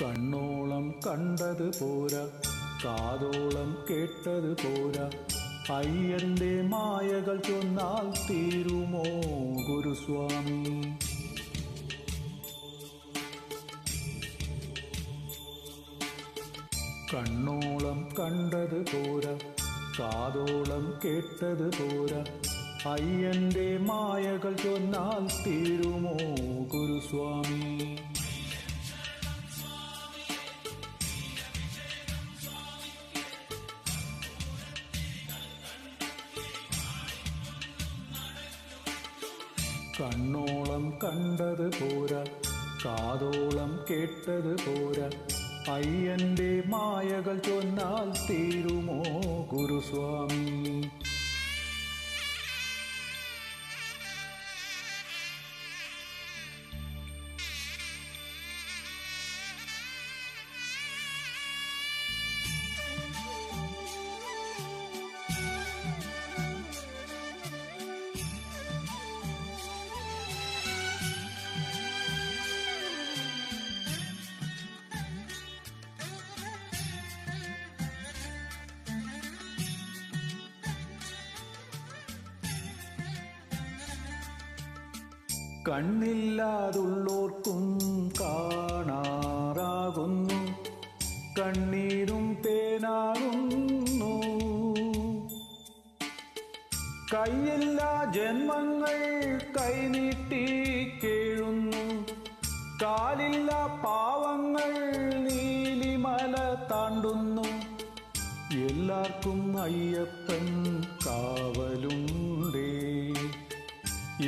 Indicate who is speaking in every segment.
Speaker 1: കണ്ണോളം കണ്ടത് പോരാ, കാതോളം കേട്ടത് പോരാ, അയ്യന്റെ മായകൾ ചൊന്നാൽ തീരുമോ ഗുരുസ്വാമി? കണ്ണോളം കണ്ടത് പോരാ, കാതോളം കേട്ടത് പോരാ, അയ്യന്റെ മായകൾ ചൊന്നാൽ തീരുമോ ഗുരുസ്വാമി? കണ്ണോളം കണ്ടത് പോരാ, കാതോളം കേട്ടത് പോരാ, അയ്യന്റെ മായകൾ ചൊന്നാൽ തീരുമോ ഗുരുസ്വാമി? കണ്ണില്ലാതുള്ളോർക്കും കാണാറാകുന്നു, കണ്ണീരും തേനാകുന്നു. കൈയില്ലാ ജന്മങ്ങൾ കൈനീട്ടി കേഴുന്നു, കാലില്ല പാവങ്ങൾ നീലിമല താണ്ടുന്നു. എല്ലാവർക്കും അയ്യപ്പൻ കാവലുണ്ടേ,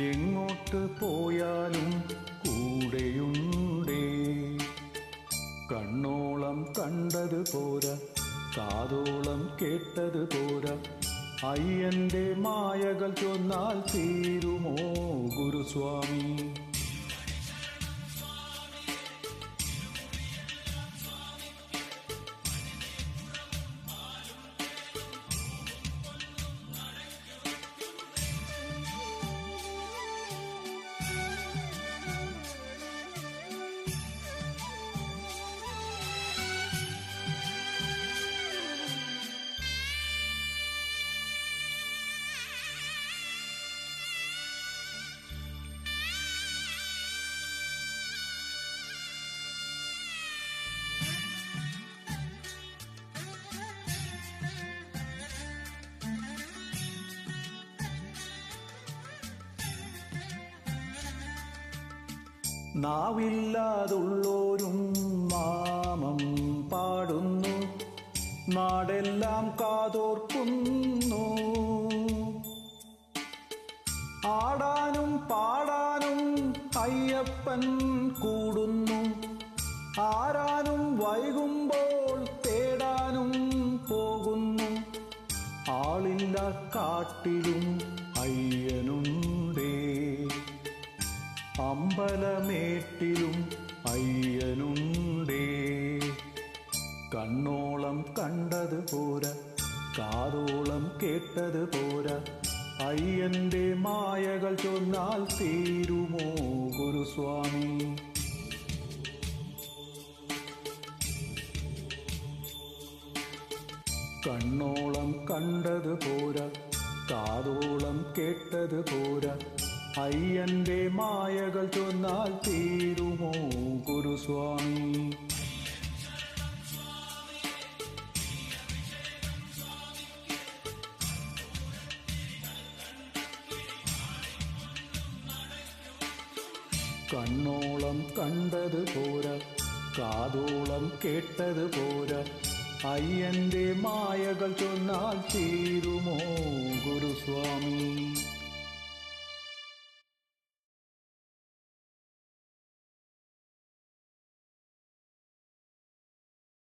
Speaker 1: എങ്ങോട്ട് പോയാലും കൂടെയുണ്ടേ. കണ്ണോളം കണ്ടത് പോരാ, കാതോളം കേട്ടത് പോരാ, അയ്യന്റെ മായകൾ ചൊന്നാൽ തീരുമോ ഗുരുസ്വാമി? നാവില്ലാതുള്ളോരും നാമം പാടുന്നു, നാടെല്ലാം കാതോർക്കുന്നു. ആടാനും പാടാനും അയ്യപ്പൻ കൂടുന്നു, ആരാനും വൈകുമ്പോൾ തേടാനും പോകുന്നു. ആളില്ല കാട്ടിലും അയ്യനുണ്ടേ, അമ്പലമേട്ടിലും അയ്യനുണ്ടേ. കണ്ണോളം കണ്ടത് പോരാ, കാതോളം കേട്ടത് പോരാ, അയ്യന്റെ മായകൾ ചൊന്നാൽ തീരുമോ ഗുരുസ്വാമി? കണ്ണോളം കണ്ടത് പോരാ, കാതോളം കേട്ടത് പോരാ, അയ്യന്റെ മായകൾ ചൊന്നാൽ തീരുമോ ഗുരുസ്വാമി? കണ്ണോളം കണ്ടത് പോരാ, കാതോളം കേട്ടത് പോരാ, അയ്യന്റെ മായകൾ ചൊന്നാൽ തീരുമോ ഗുരുസ്വാമി?